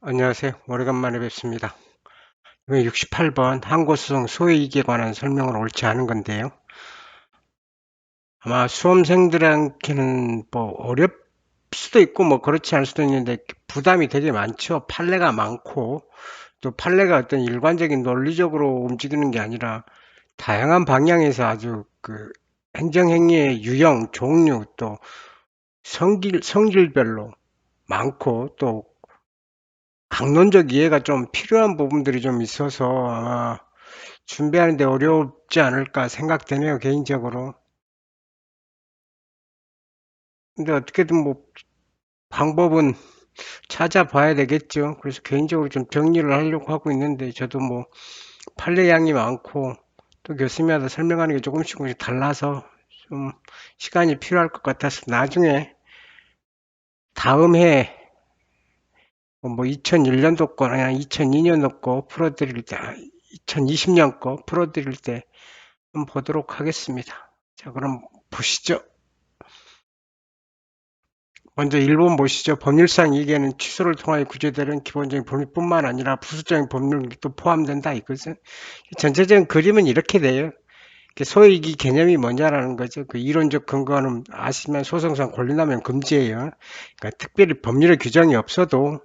안녕하세요. 오래간만에 뵙습니다. 이번 68번 항고소송 소이익에 관한 설명을 옳지 않은 건데요. 아마 수험생들한테는 뭐 어렵 수도 있고 뭐 그렇지 않을 수도 있는데 부담이 되게 많죠. 판례가 많고 또 판례가 어떤 일관적인 논리적으로 움직이는 게 아니라 다양한 방향에서 아주 그 행정행위의 유형, 종류 또 성질별로 많고 또 강론적 이해가 좀 필요한 부분들이 좀 있어서 아마 준비하는데 어렵지 않을까 생각되네요, 개인적으로. 근데 어떻게든 뭐 방법은 찾아봐야 되겠죠. 그래서 개인적으로 좀 정리를 하려고 하고 있는데 저도 뭐 판례량이 많고 또 교수님마다 설명하는 게 조금씩 달라서 좀 시간이 필요할 것 같아서 나중에 다음 해 뭐 2001년도 거나 2002년도 거 풀어드릴 때, 2020년 거 풀어드릴 때 한번 보도록 하겠습니다. 자, 그럼 보시죠. 먼저 1번 보시죠. 법률상 이익에는 취소를 통하여 구제되는 기본적인 법률뿐만 아니라 부수적인 법률도 포함된다. 이것은 전체적인 그림은 이렇게 돼요. 소위 이 개념이 뭐냐라는 거죠. 그 이론적 근거는 아시면 소송상 권리남용 금지예요. 그러니까 특별히 법률의 규정이 없어도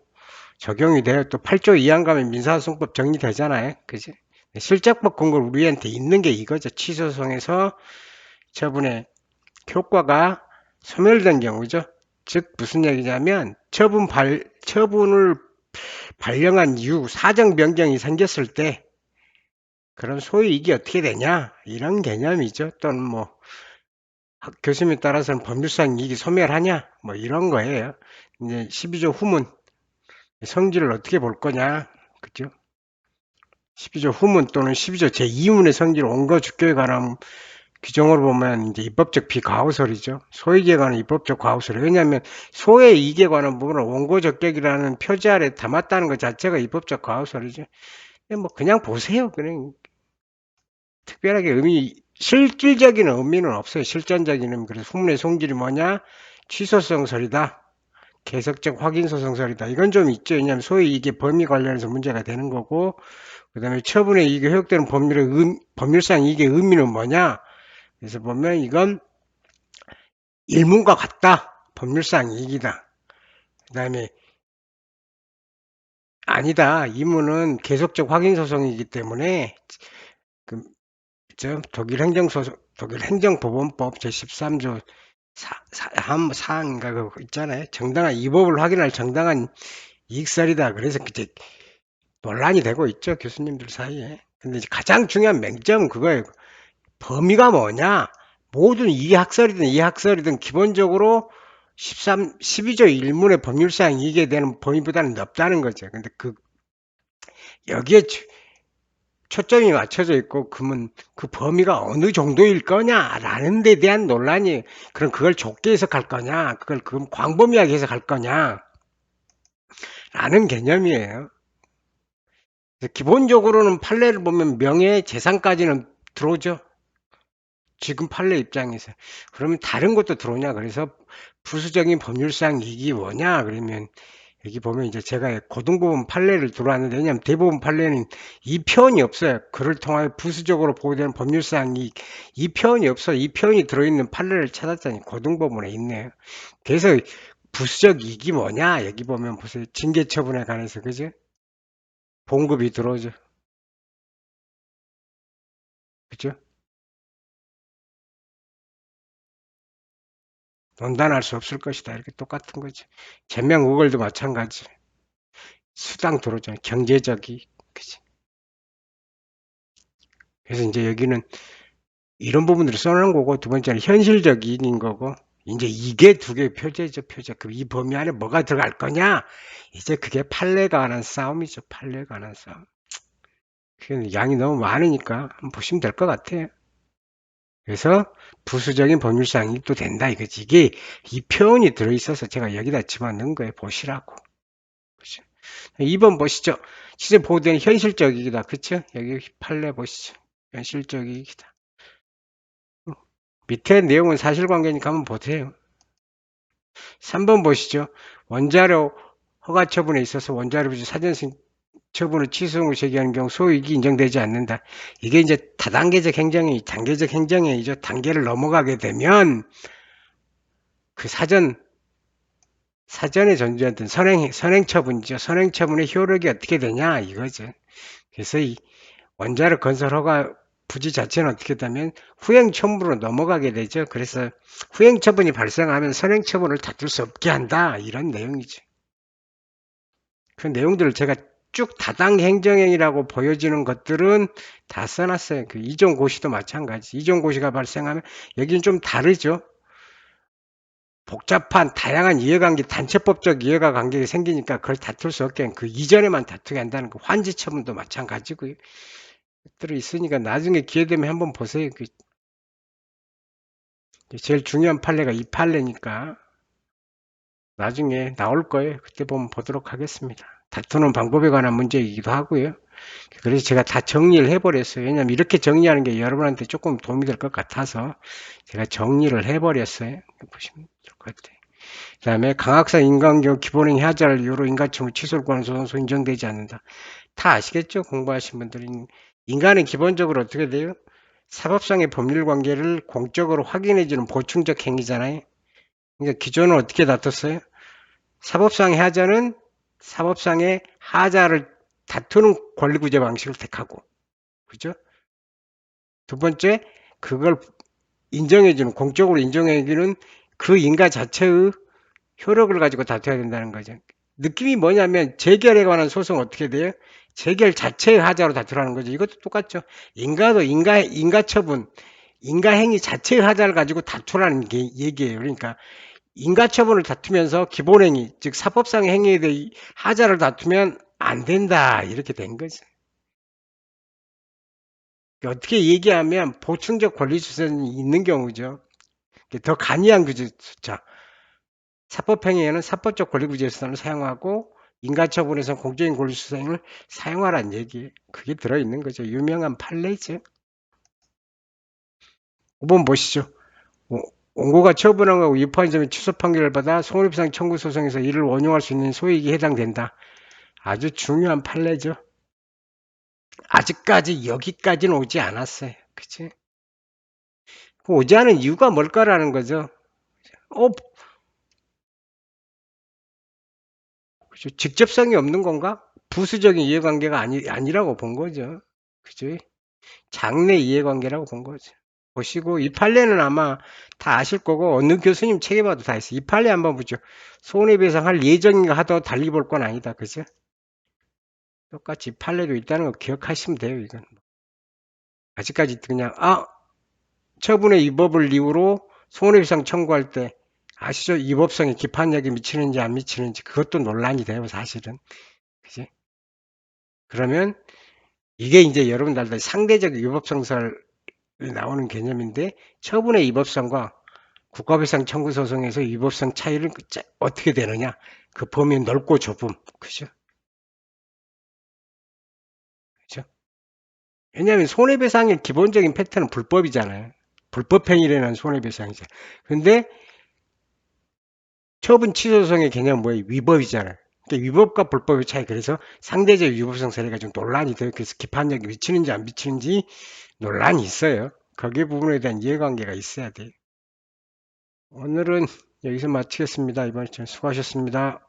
적용이 돼요. 또 8조 2항 가면 민사소송법 정리되잖아요. 그지? 실적법 근거 우리한테 있는 게 이거죠. 취소송에서 처분의 효과가 소멸된 경우죠. 즉 무슨 얘기냐면 처분을 발령한 이후 사정 변경이 생겼을 때 그런 소위 이익이 어떻게 되냐 이런 개념이죠. 또는 뭐 교수님에 따라서는 법률상 이익이 소멸하냐 뭐 이런 거예요. 이제 12조 후문 성질을 어떻게 볼 거냐, 그죠? 12조 후문 또는 12조 제2문의 성질 원고 주격에 관한 규정으로 보면 이제 입법적 비과오설이죠. 소이익에 관한 입법적 과오설. 왜냐하면 소의 이익에 관한 부분을 원고 적격이라는 표지 아래 담았다는 것 자체가 입법적 과오설이죠. 뭐 그냥 보세요. 그냥 특별하게 실질적인 의미는 없어요. 실전적인 의미. 그래서 후문의 성질이 뭐냐? 취소성설이다. 계속적 확인소송설이다. 이건 좀 있죠. 왜냐하면 소위 이게 범위 관련해서 문제가 되는 거고, 그 다음에 처분에 이게 효력되는 법률상 이게 의미는 뭐냐? 그래서 보면 이건 일문과 같다. 법률상 이익이다. 그 다음에 아니다. 이문은 계속적 확인소송이기 때문에 그, 독일 행정법원법 제13조 사항인가 그거 있잖아요. 정당한 이법을 확인할 정당한 이익설이다. 그래서 이제 논란이 되고 있죠. 교수님들 사이에. 근데 이제 가장 중요한 맹점은 그거예요. 범위가 뭐냐? 모든 이학설이든 기본적으로 12조 1문의 법률상 이익에 대한 범위보다는 넓다는 거죠. 근데 여기에 초점이 맞춰져 있고, 그러면 그 범위가 어느 정도일 거냐라는 데 대한 논란이, 그럼 그걸 좁게 해석할 거냐, 그럼 광범위하게 해석할 거냐, 라는 개념이에요. 기본적으로는 판례를 보면 명예, 재산까지는 들어오죠. 지금 판례 입장에서. 그러면 다른 것도 들어오냐? 그래서 부수적인 법률상 이익이 뭐냐? 그러면 여기 보면 이제 제가 고등부분 판례를 들어왔는데, 왜냐하면 대부분 판례는 이 표현이 없어요. 그를 통하여 부수적으로 보호되는 법률상 이익. 이 표현이 없어. 이 표현이 들어있는 판례를 찾았더니 고등부분에 있네요. 그래서 부수적 이익이 뭐냐? 여기 보면 보세요. 징계처분에 관해서, 그죠? 봉급이 들어오죠. 그죠? 논단할 수 없을 것이다. 이렇게 똑같은 거죠. 제명의결도 마찬가지. 수당 들어오잖아요. 경제적이. 그치? 그래서 이제 여기는 이런 부분들을 써놓은 거고, 두 번째는 현실적인 거고, 이제 이게 두 개의 표제죠, 표제. 그럼 이 범위 안에 뭐가 들어갈 거냐? 이제 그게 판례에 관한 싸움이죠, 판례에 관한 싸움. 양이 너무 많으니까 한번 보시면 될 것 같아요. 그래서 부수적인 법률상 이익도 된다 이거지. 이게 이 표현이 들어있어서 제가 여기다 집어넣은 거예요. 보시라고. 2번 보시죠. 시제 보호되는 현실적 이익이다. 그쵸? 여기 판례 보시죠. 현실적 이익이다. 밑에 내용은 사실관계니까 한번 보세요. 3번 보시죠. 원자료 허가 처분에 있어서 원자료 부지 사전 처분을 취소응을 제기하는 경우 소유이익이 인정되지 않는다. 이게 이제 다단계적 행정이 단계적 행정이죠. 단계를 넘어가게 되면 그 사전에 존재했던 선행 처분이죠. 선행 처분의 효력이 어떻게 되냐 이거죠. 그래서 이 원자력 건설 허가 부지 자체는 어떻게 되면 후행 처분으로 넘어가게 되죠. 그래서 후행 처분이 발생하면 선행 처분을 다툴 수 없게 한다 이런 내용이죠. 그 내용들을 제가 쭉 다당 행정행위라고 보여지는 것들은 다 써놨어요. 그 이전고시도 마찬가지. 이전고시가 발생하면 여기는 좀 다르죠. 복잡한 다양한 이해관계, 단체법적 이해관계가 생기니까 그걸 다툴 수 없게 그 이전에만 다투게 한다는 그 환지 처분도 마찬가지고요. 들어 있으니까 나중에 기회 되면 한번 보세요. 그 제일 중요한 판례가 이 판례니까 나중에 나올 거예요. 그때 보면 보도록 하겠습니다. 다투는 방법에 관한 문제이기도 하고요. 그래서 제가 다 정리를 해버렸어요. 왜냐하면 이렇게 정리하는 게 여러분한테 조금 도움이 될 것 같아서 제가 정리를 해버렸어요. 보시면 될 것 같아요. 그 다음에 강학사 인간경 기본행위 하자를 이유로 인가청구 취소를 구하는 소송소 인정되지 않는다. 다 아시겠죠? 공부하신 분들은. 인간은 기본적으로 어떻게 돼요? 사법상의 법률 관계를 공적으로 확인해주는 보충적 행위잖아요. 그러니까 기존은 어떻게 다퉜어요? 사법상의 하자는 사법상의 하자를 다투는 권리구제 방식을 택하고, 그죠? 두 번째, 그걸 인정해주는, 공적으로 인정해주는 그 인가 자체의 효력을 가지고 다투어야 된다는 거죠. 느낌이 뭐냐면 재결에 관한 소송 어떻게 돼요? 재결 자체의 하자로 다투라는 거죠. 이것도 똑같죠. 인가도 인가 처분, 인가 행위 자체의 하자를 가지고 다투라는 게 얘기예요. 그러니까 인가 처분을 다투면서 기본 행위, 즉 사법상의 행위에 대해 하자를 다투면 안 된다. 이렇게 된 거죠. 어떻게 얘기하면 보충적 권리 수준이 있는 경우죠. 더 간이한 규제 자, 사법행위에는 사법적 권리구제수단을 사용하고 인가처분에서는 공적인 권리수단을 사용하라는 얘기. 그게 들어있는 거죠. 유명한 판례죠. 5번 보시죠. 원고가 처분한 거고 위파한 점이 취소 판결을 받아 손해배상 청구 소송에서 이를 원용할 수 있는 소익이 해당된다. 아주 중요한 판례죠. 아직까지 여기까지는 오지 않았어요. 그치? 오지 않은 이유가 뭘까라는 거죠. 그죠? 직접성이 없는 건가? 부수적인 이해관계가 아니라고 본 거죠. 그죠? 장래 이해관계라고 본 거죠. 보시고 이 판례는 아마 다 아실 거고 어느 교수님 책에 봐도 다 있어요. 이 판례 한번 보죠. 손해배상할 예정인가 하도 달리 볼 건 아니다. 그죠? 똑같이 판례도 있다는 거 기억하시면 돼요. 이건 아직까지 그냥 처분의 위법을 이유로 손해배상 청구할 때 아시죠? 위법성에 기판력이 미치는지 안 미치는지 그것도 논란이 돼요. 사실은. 그지? 그러면 이게 이제 여러분들 상대적 위법성설 나오는 개념인데 처분의 위법성과 국가배상 청구 소송에서 위법성 차이를 어떻게 되느냐? 그 범위 넓고 좁음, 그죠? 그죠? 왜냐하면 손해배상의 기본적인 패턴은 불법이잖아요. 불법행위라는 손해배상이죠. 근데 처분 취소 소송의 개념은 뭐예요? 위법이잖아요. 그러니까 위법과 불법의 차이. 그래서 상대적 위법성 사례가 좀 논란이 돼요. 그래서 기판력이 미치는지 안 미치는지 논란이 있어요. 거기 부분에 대한 이해관계가 있어야 돼요. 오늘은 여기서 마치겠습니다. 이번 주 수고하셨습니다.